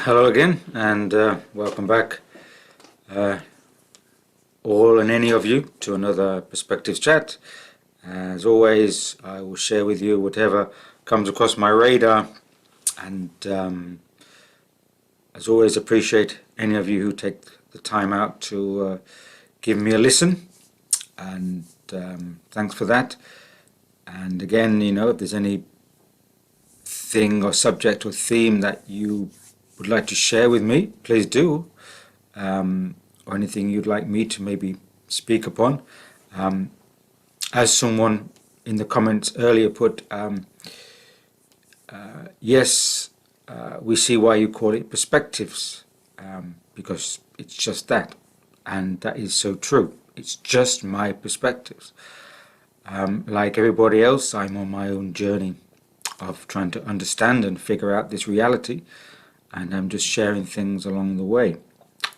Hello again, and welcome back, all and any of you, to another Perspectives Chat. As always, I will share with you whatever comes across my radar, and as always, appreciate any of you who take the time out to give me a listen, and thanks for that. And again, if there's any thing or subject or theme that you would like to share with me, please do, or anything you'd like me to maybe speak upon. As someone in the comments earlier put, yes, we see why you call it perspectives, because it's just that, and that is so true. It's just my perspectives. Like everybody else, I'm on my own journey of trying to understand and figure out this reality, and I'm just sharing things along the way,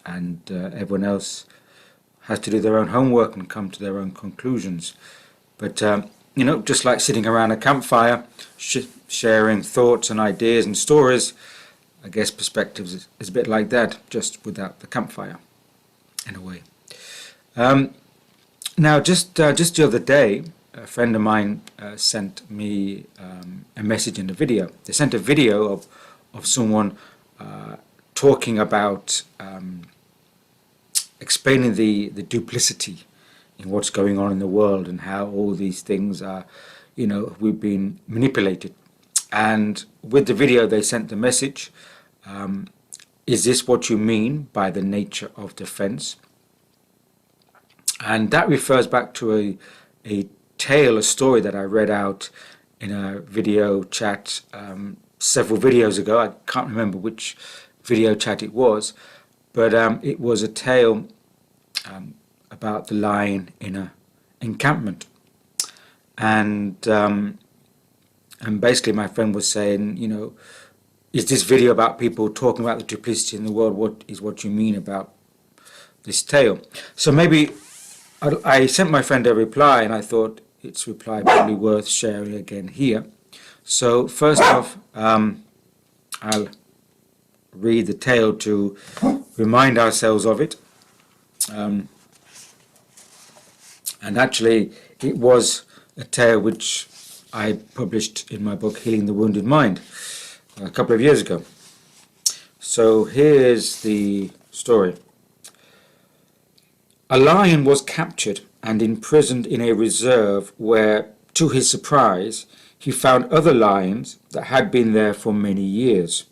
and everyone else has to do their own homework and come to their own conclusions. But just like sitting around a campfire sharing thoughts and ideas and stories, I guess perspectives is a bit like that, just without the campfire in a way. Now just the other day, a friend of mine sent me a message in a video. They sent a video of someone talking about explaining the duplicity in what's going on in the world, and how all these things are, we've been manipulated. And with the video they sent the message, is this what you mean by the nature of defense? And that refers back to a tale, a story that I read out in a video chat several videos ago. I can't remember which video chat it was, but it was a tale about the lion in an encampment, and basically my friend was saying, is this video about people talking about the duplicity in the world? What you mean about this tale? So maybe I sent my friend a reply, and I thought its reply probably worth sharing again here. So first off, I'll read the tale to remind ourselves of it. And actually, it was a tale which I published in my book, Healing the Wounded Mind, a couple of years ago. So here's the story. A lion was captured and imprisoned in a reserve where, to his surprise, he found other lions that had been there for many years,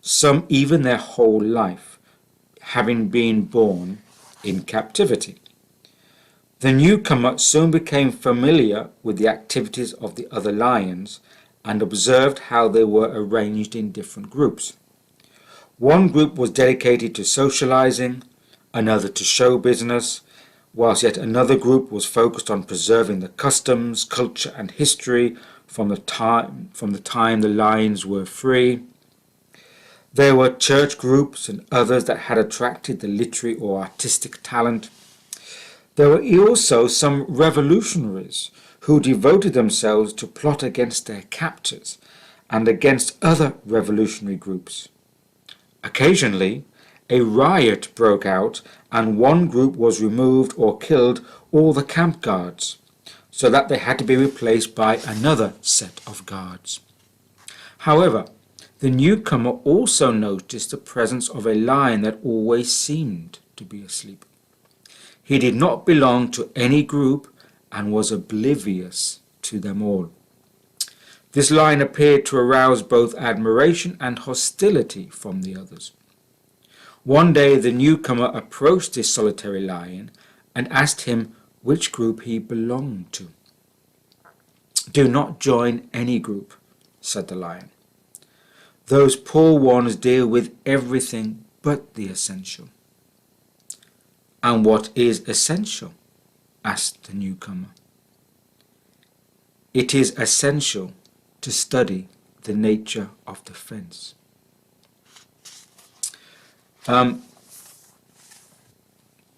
some even their whole life, having been born in captivity. The newcomer soon became familiar with the activities of the other lions and observed how they were arranged in different groups. One group was dedicated to socializing, another to show business, whilst yet another group was focused on preserving the customs, culture and history from the time the lions were free. There were church groups and others that had attracted the literary or artistic talent. There were also some revolutionaries who devoted themselves to plot against their captors and against other revolutionary groups. Occasionally, a riot broke out, and one group was removed or killed all the camp guards, so that they had to be replaced by another set of guards. However, the newcomer also noticed the presence of a lion that always seemed to be asleep. He did not belong to any group and was oblivious to them all. This lion appeared to arouse both admiration and hostility from the others. One day the newcomer approached this solitary lion and asked him which group he belonged to. "Do not join any group," said the lion. "Those poor ones deal with everything but the essential." "And what is essential?" asked the newcomer. "It is essential to study the nature of defense."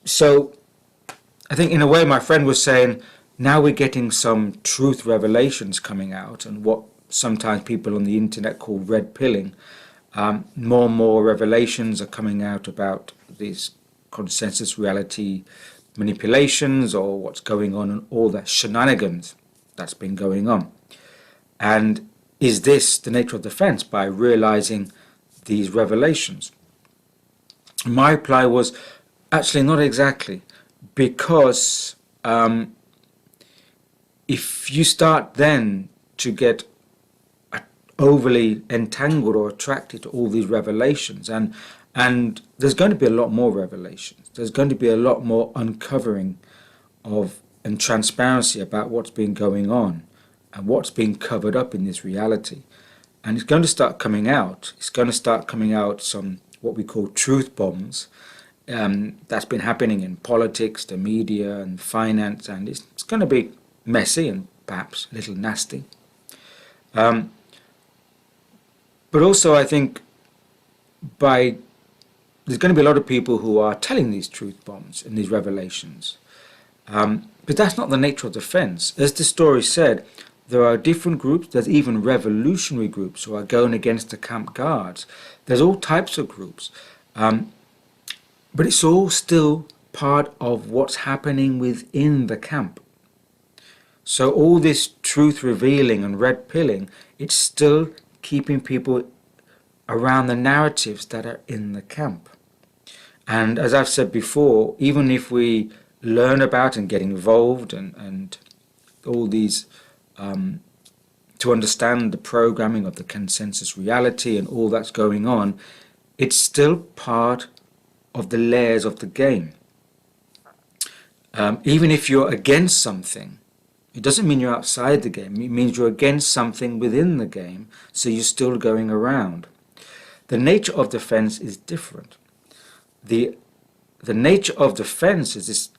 So I think in a way my friend was saying, now we're getting some truth revelations coming out, and what sometimes people on the internet call red pilling, More and more revelations are coming out about these consensus reality manipulations or what's going on and all the shenanigans that's been going on. And is this the nature of defense by realizing these revelations? My reply was actually not exactly, because if you start then to get overly entangled or attracted to all these revelations, and there's going to be a lot more revelations, there's going to be a lot more uncovering of and transparency about what's been going on and what's being covered up in this reality. And it's going to start coming out. It's going to start coming out some what we call truth bombs. That's been happening in politics, the media, and finance, and it's going to be messy and perhaps a little nasty. But also, I think there's going to be a lot of people who are telling these truth bombs and these revelations. But that's not the nature of defense. As the story said, there are different groups. There's even revolutionary groups who are going against the camp guards. There's all types of groups. But it's all still part of what's happening within the camp. So all this truth revealing and red pilling, it's still keeping people around the narratives that are in the camp. And as I've said before, even if we learn about and get involved and all these to understand the programming of the consensus reality and all that's going on, it's still part of the layers of the game. Even if you're against something, it doesn't mean you're outside the game. It means you're against something within the game, so you're still going around. The nature of defense is different. The nature of defense, is this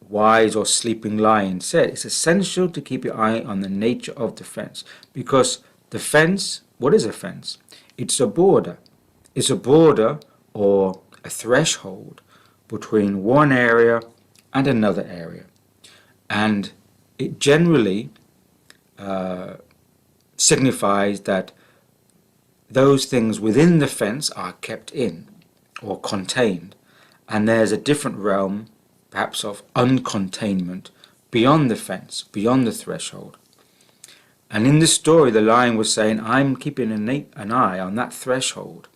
wise or sleeping lion said, it's essential to keep your eye on the nature of defense, because defense, what is a fence? It's a border. It's a border or a threshold between one area and another area. And it generally signifies that those things within the fence are kept in or contained, and there's a different realm, perhaps of uncontainment, beyond the fence, beyond the threshold. And in this story, the lion was saying, I'm keeping an eye on that threshold,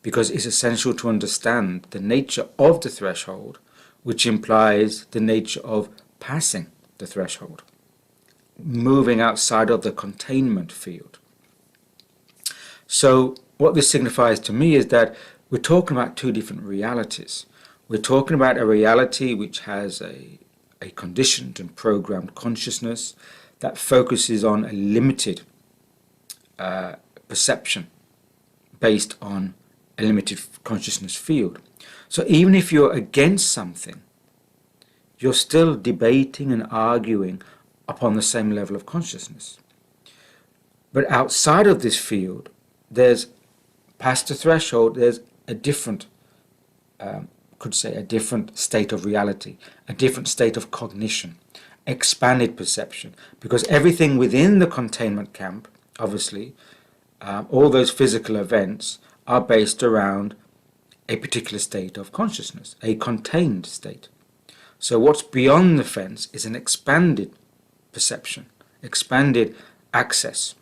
because it's essential to understand the nature of the threshold, which implies the nature of passing the threshold, moving outside of the containment field. So what this signifies to me is that we're talking about two different realities. We're talking about a reality which has a conditioned and programmed consciousness that focuses on a limited perception based on a limited consciousness field. So even if you're against something, you're still debating and arguing upon the same level of consciousness. But outside of this field, there's, past the threshold, there's a different, could say a different state of reality, a different state of cognition, expanded perception. Because everything within the containment camp, obviously, all those physical events are based around a particular state of consciousness, a contained state. So what's beyond the fence is an expanded perception, expanded access,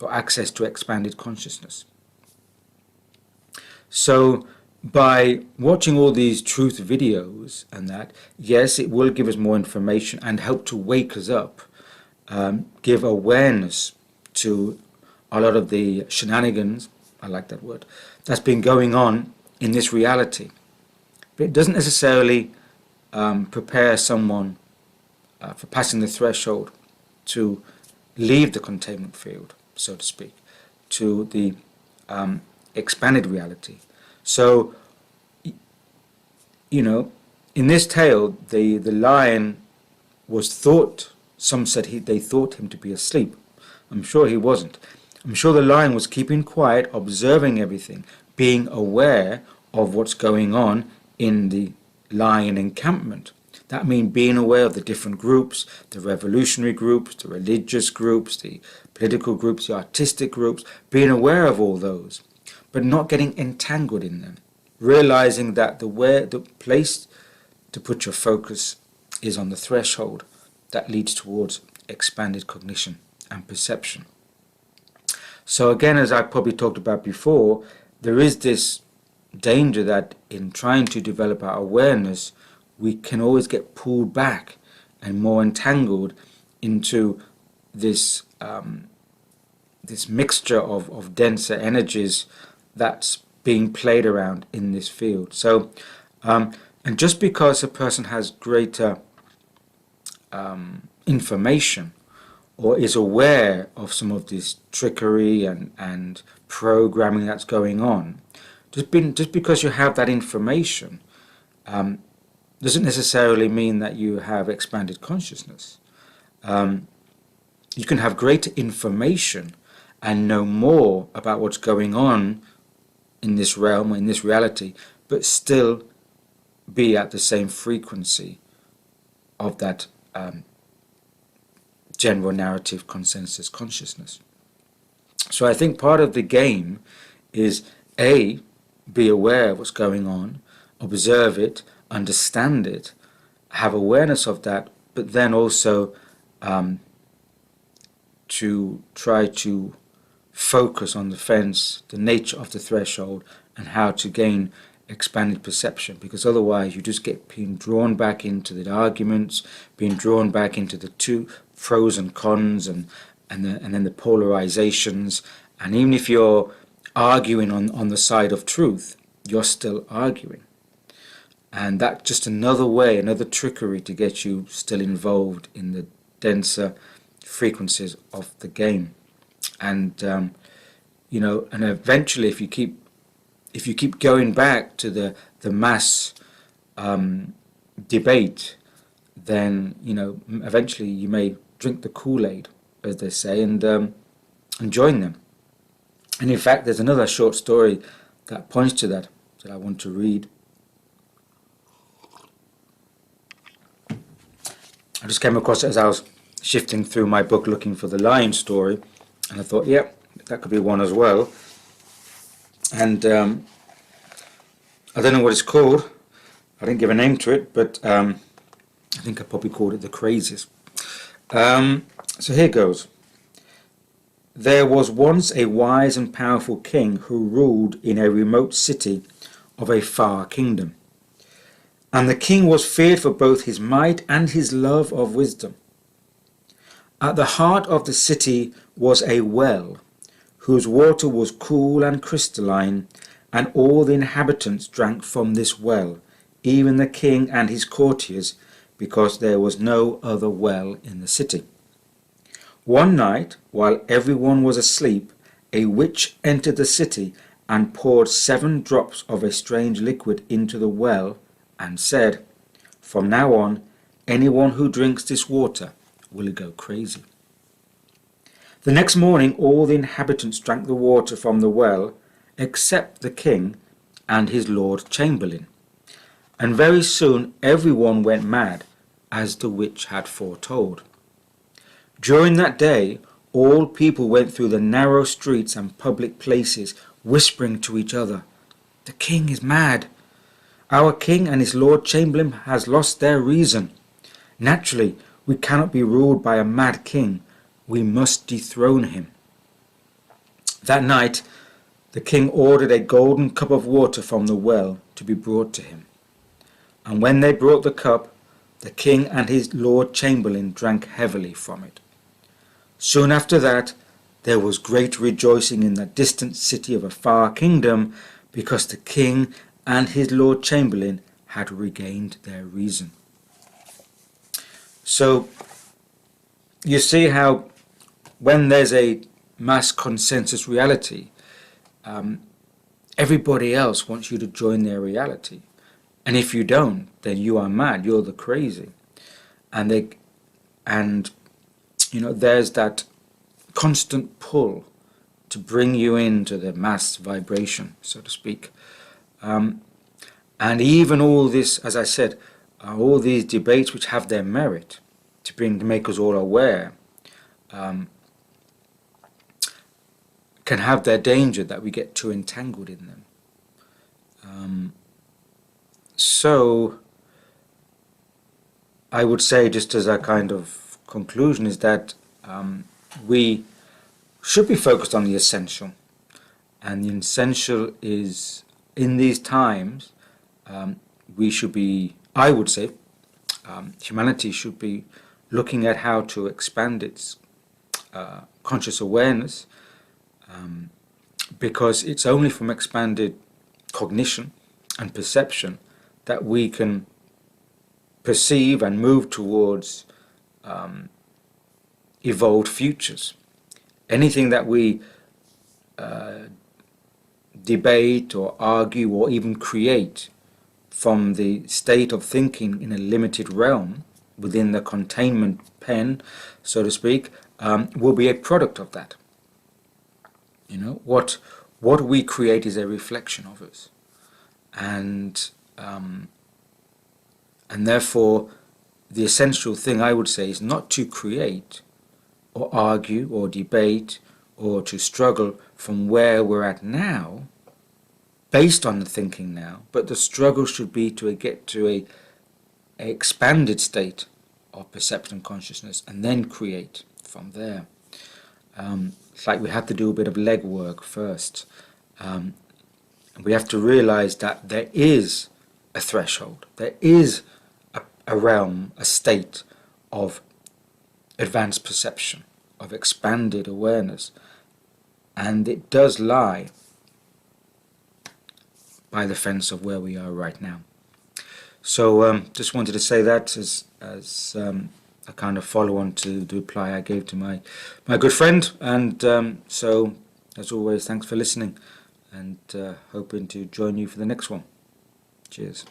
or access to expanded consciousness. So by watching all these truth videos and that, yes, it will give us more information and help to wake us up, give awareness to a lot of the shenanigans, I like that word, that's been going on in this reality. But it doesn't necessarily prepare someone for passing the threshold to leave the containment field, so to speak, to the expanded reality. So, you know, in this tale, the lion was thought, some said they thought him to be asleep. I'm sure he wasn't. I'm sure the lion was keeping quiet, observing everything, being aware of what's going on in the lion encampment. That means being aware of the different groups, the revolutionary groups, the religious groups, the political groups, the artistic groups, being aware of all those, but not getting entangled in them. Realizing that the place to put your focus is on the threshold that leads towards expanded cognition and perception. So again, as I probably talked about before, there is this danger that in trying to develop our awareness, we can always get pulled back and more entangled into this this mixture of denser energies that's being played around in this field. So, and just because a person has greater information or is aware of some of this trickery and programming that's going on, just because you have that information doesn't necessarily mean that you have expanded consciousness. You can have greater information and know more about what's going on in this realm or in this reality, but still be at the same frequency of that general narrative consensus consciousness. So I think part of the game is A, be aware of what's going on, observe it, understand it, have awareness of that, but then also to try to focus on the fence, the nature of the threshold, and how to gain expanded perception, because otherwise you just get being drawn back into the arguments, being drawn back into the two pros and cons and then the polarizations, and even if you're arguing on the side of truth, you're still arguing. And that's just another way, another trickery to get you still involved in the denser frequencies of the game. And and eventually, if you keep going back to the mass debate, then eventually you may drink the Kool-Aid, as they say, and join them. And in fact, there's another short story that points to that I want to read. I just came across it as I was shifting through my book looking for the lion story, and I thought, yeah, that could be one as well. And I don't know what it's called. I didn't give a name to it, but I think I probably called it The Crazies. So here goes. There was once a wise and powerful king who ruled in a remote city of a far kingdom. And the king was feared for both his might and his love of wisdom. At the heart of the city was a well, whose water was cool and crystalline, and all the inhabitants drank from this well, even the king and his courtiers, because there was no other well in the city. One night, while everyone was asleep, a witch entered the city and poured 7 drops of a strange liquid into the well, and said, "From now on, anyone who drinks this water will go crazy." The next morning, all the inhabitants drank the water from the well, except the king and his lord chamberlain. And very soon everyone went mad, as the witch had foretold. During that day, all people went through the narrow streets and public places, whispering to each other, "The king is mad. Our king and his lord chamberlain has lost their reason. Naturally, we cannot be ruled by a mad king. We must dethrone him." That night, the king ordered a golden cup of water from the well to be brought to him. And when they brought the cup, the king and his lord chamberlain drank heavily from it. Soon after that, there was great rejoicing in that distant city of a far kingdom, because the king and his lord chamberlain had regained their reason. So you see how when there's a mass consensus reality, everybody else wants you to join their reality, and if you don't, then you are mad, you're the crazy. And there's that constant pull to bring you into the mass vibration, so to speak. And even all this, as I said, all these debates, which have their merit to make us all aware, can have their danger that we get too entangled in them. So I would say, just as a kind of conclusion, is that we should be focused on the essential. And the essential is, in these times, we should be, I would say, humanity should be looking at how to expand its conscious awareness, because it's only from expanded cognition and perception that we can perceive and move towards evolved futures. Anything that we debate or argue or even create from the state of thinking in a limited realm within the containment pen, so to speak, will be a product of that. You know, what we create is a reflection of us, and therefore the essential thing, I would say, is not to create or argue or debate or to struggle from where we're at now based on the thinking now, but the struggle should be to get to a expanded state of perception and consciousness, and then create from there. It's like we have to do a bit of legwork first. We have to realize that there is a threshold, there is a realm, a state of advanced perception, of expanded awareness, and it does lie by the fence of where we are right now. So just wanted to say that as a kind of follow-on to the reply I gave to my good friend. And so, as always, thanks for listening, and hoping to join you for the next one. Cheers.